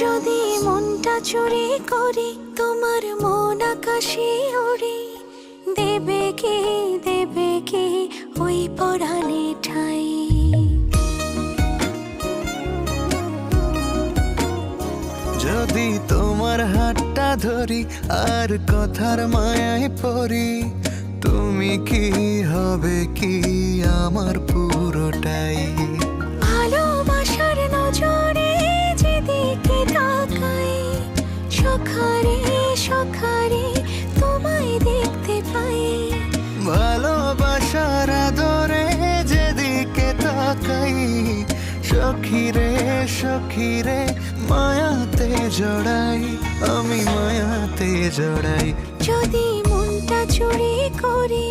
যদি মনটা চুরি করি তোমার মন আকাশে ওড়ে, দেবে কি ওই পরাণে ঠাই। যদি তোমার হাতটা ধরি আর কথার মায়ায় পড়ি, তুমি কি হবে কি আমার পুরোটাই। ভালোবাসার নজরে যেদিকে তাকাই, সখারে সখারে তোমায় দেখতে পাই। ভালোবাসার আদরে যেদিকে তাকাই, সখিরে সখিরে মায়াতে জড়াই, আমি মায়াতে জড়াই। যদি মনটা চুরি করি